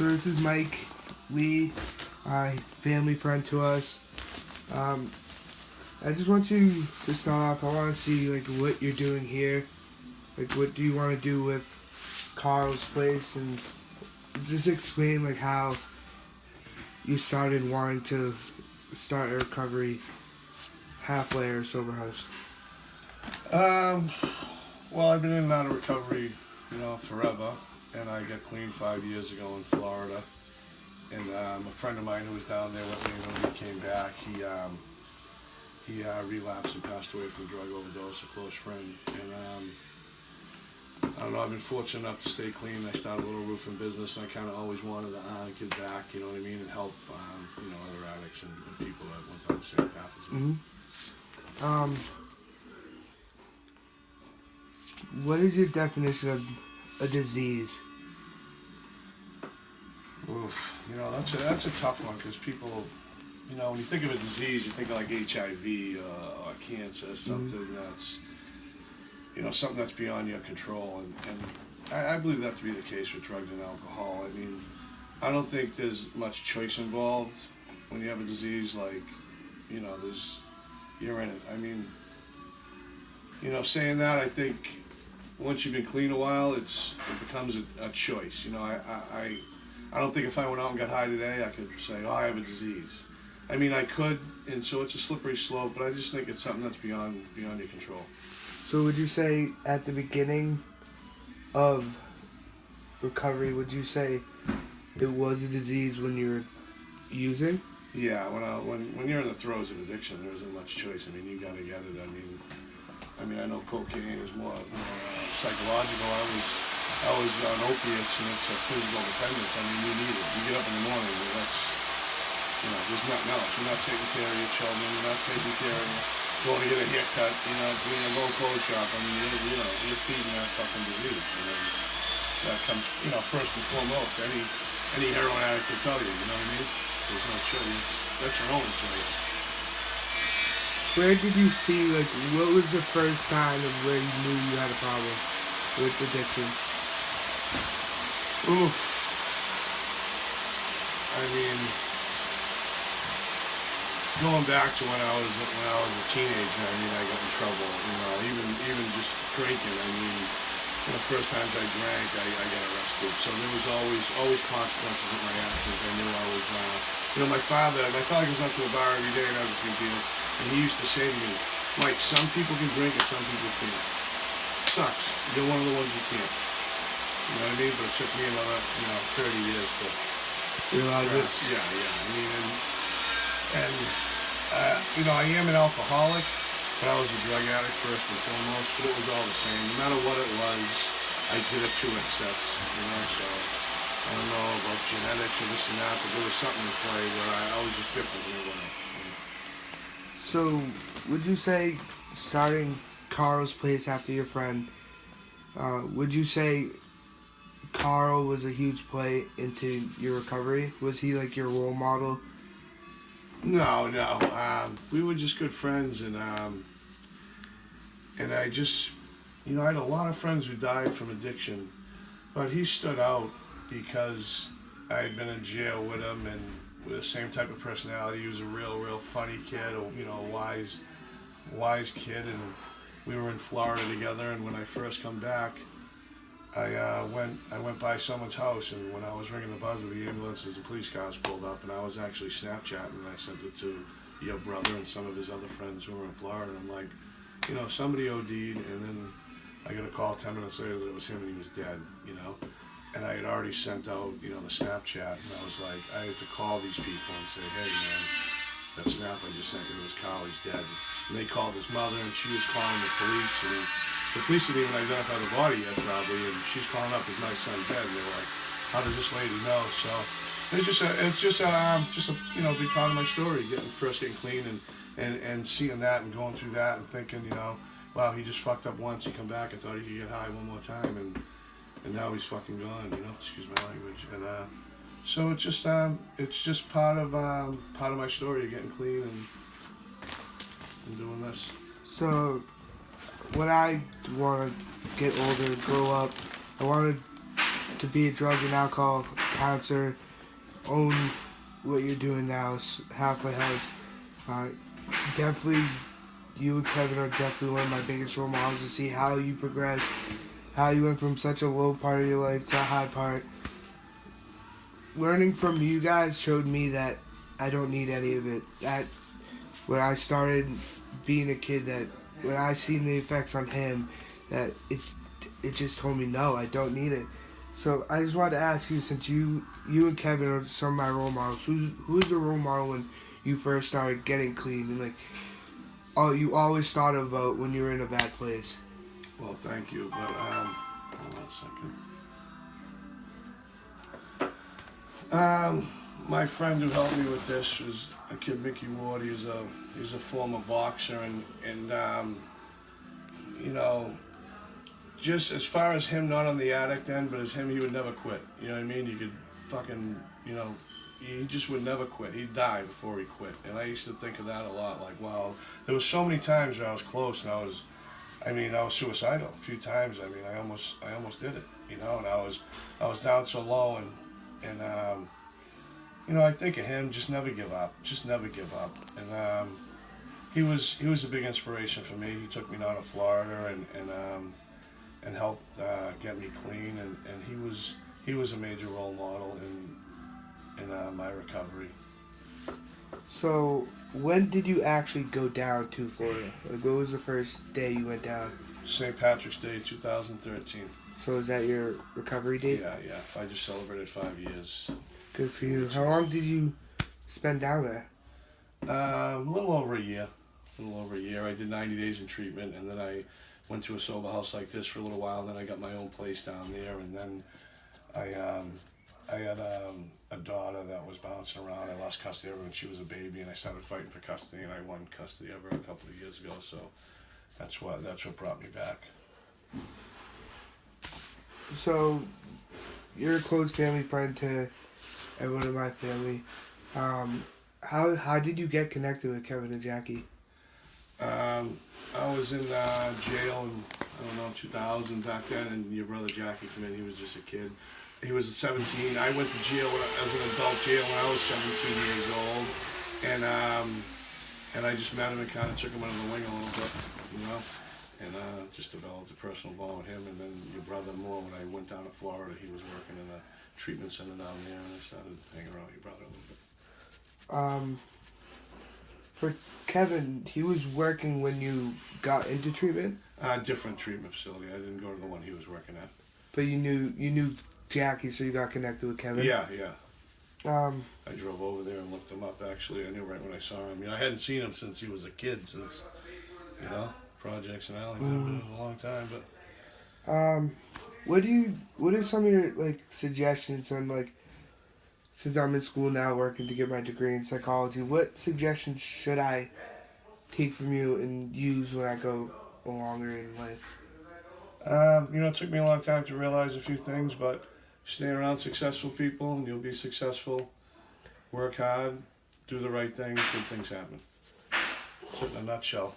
So this is Mike Lee, a family friend to us. I just want you to start off. I want to see like what you're doing here. Like what do you want to do with Carl's place, and just explain like how you started wanting to start a recovery halfway or sober house. Well, I've been in and out of recovery, forever, and I got clean 5 years ago in Florida. And a friend of mine who was down there with me when we came back, he relapsed and passed away from a drug overdose, a close friend. And I don't know, I've been fortunate enough to stay clean. I started a little roofing business, and I kind of always wanted to give back, you know what I mean, and help, other addicts and people that went down the same path as me. Mm-hmm. What is your definition of a disease? Oof, that's a tough one, because people, when you think of a disease, you think of like HIV or cancer, something that's, something that's beyond your control. And I believe that to be the case with drugs and alcohol. I mean, I don't think there's much choice involved when you have a disease like, you're in it. I mean, saying that, I think once you've been clean a while, it becomes a choice. I don't think if I went out and got high today, I could say, I have a disease. I mean, I could, and so it's a slippery slope, but I just think it's something that's beyond your control. So would you say at the beginning of recovery, would you say it was a disease when you were using? Yeah, when you're in the throes of addiction, there isn't much choice. I mean, you gotta get it. I mean, I know cocaine is more psychological. I was on opiates, and it's a physical dependence. I mean, you need it. You get up in the morning, there's nothing else. You're not taking care of your children. You're not taking care of going to get a haircut. Doing a low clothes shop. I mean, you're feeding that fucking disease. That comes, first and foremost. Any heroin addict will tell you. You know what I mean? There's no choice. That's your only choice. Where did you see, what was the first sign of where you knew you had a problem with addiction? Oof. I mean, going back to when I was a teenager, I got in trouble. Even just drinking. The first times I drank, I got arrested. So there was always consequences of my actions. I knew I was, my father goes up to a bar every day and has a few beers, and he used to say to me, Mike, some people can drink and some people can't. Sucks. You're one of the ones who can't. You know what I mean? But it took me another, 30 years to realize it. Yeah. I am an alcoholic, but I was a drug addict first and foremost. But it was all the same. No matter what it was, I did it to excess. So I don't know about genetics or this and that, but there was something in play where I was just different than everyone else. So, would you say starting Carl's place after your friend, would you say Carl was a huge play into your recovery? Was he like your role model? No. We were just good friends, and I just, I had a lot of friends who died from addiction, but he stood out because I had been in jail with him, and with the same type of personality. He was a real funny kid, a wise kid, and we were in Florida together. And when I first come back, I went by someone's house, and when I was ringing the buzzer, the ambulances and police cars pulled up, and I was actually Snapchatting, and I sent it to your brother and some of his other friends who were in Florida. And I'm like, somebody OD'd, and then I got a call 10 minutes later that it was him and he was dead, And I had already sent out, the Snapchat, and I was like, I had to call these people and say, hey, man, that snap I just sent you, it was Carl, he's dead. And they called his mother, and she was calling the police, and the police didn't even identify the body yet, probably, and she's calling up, is my son dead? And they were like, how does this lady know? So it's just a big part of my story, getting clean and seeing that and going through that and thinking, wow, he just fucked up once, he come back, I thought he could get high one more time, and now he's fucking gone, excuse my language. And so it's just part of my story, getting clean and doing this. So when I want to get older, grow up, I want to to be a drug and alcohol counselor, own what you're doing now, Halfway House. Definitely, you and Kevin are definitely one of my biggest role models to see how you progressed, how you went from such a low part of your life to a high part. Learning from you guys showed me that I don't need any of it. That when I started being a kid, that when I seen the effects on him, that it just told me no, I don't need it. So I just wanted to ask you, since you and Kevin are some of my role models, who's the role model when you first started getting clean and like all you always thought about when you were in a bad place? Well, thank you, but hold on a second. My friend who helped me with this was a kid, Mickey Ward. He's a former boxer, and you know, just as far as him, not on the addict end, but as him, he would never quit. You know what I mean? You could fucking, you know, he just would never quit. He'd die before he quit. And I used to think of that a lot. Like, wow, there was so many times where I was close, and I was suicidal a few times. I mean, I almost did it, you know. And I was down so low, and you know, I think of him. Just never give up. Just never give up. And he was a big inspiration for me. He took me down to Florida and helped get me clean. And he was a major role model in my recovery. So when did you actually go down to Florida? Like, what was the first day you went down? St. Patrick's Day, 2013. So is that your recovery date? Yeah. I just celebrated 5 years. Good for you. How long did you spend down there? A little over a year. I did 90 days in treatment, and then I went to a sober house like this for a little while. Then I got my own place down there, and then I had a daughter that was bouncing around. I lost custody of her when she was a baby, and I started fighting for custody, and I won custody of her a couple of years ago. So that's what brought me back. So you're a close family friend to everyone in my family. How did you get connected with Kevin and Jackie? I was in jail in, 2000 back then, and your brother Jackie came in. He was just a kid. He was 17. I went to jail as an adult jail when I was 17 years old, and I just met him and kind of took him under the wing a little bit, you know, and just developed a personal bond with him. And then your brother more, when I went down to Florida, he was working in a treatment center down there, and I started hanging around with your brother a little bit. For Kevin, he was working when you got into treatment? Different treatment facility. I didn't go to the one he was working at. But you knew Jackie, so you got connected with Kevin? Yeah. I drove over there and looked him up, actually. I knew right when I saw him. You know, I hadn't seen him since he was a kid, since, you know, Projects in Allington. It was a long time, but... What are some of your, like, suggestions on, like, since I'm in school now working to get my degree in psychology, what suggestions should I take from you and use when I go longer in life? You know, it took me a long time to realize a few things, but stay around successful people and you'll be successful. Work hard, do the right thing, good things happen. That's it in a nutshell.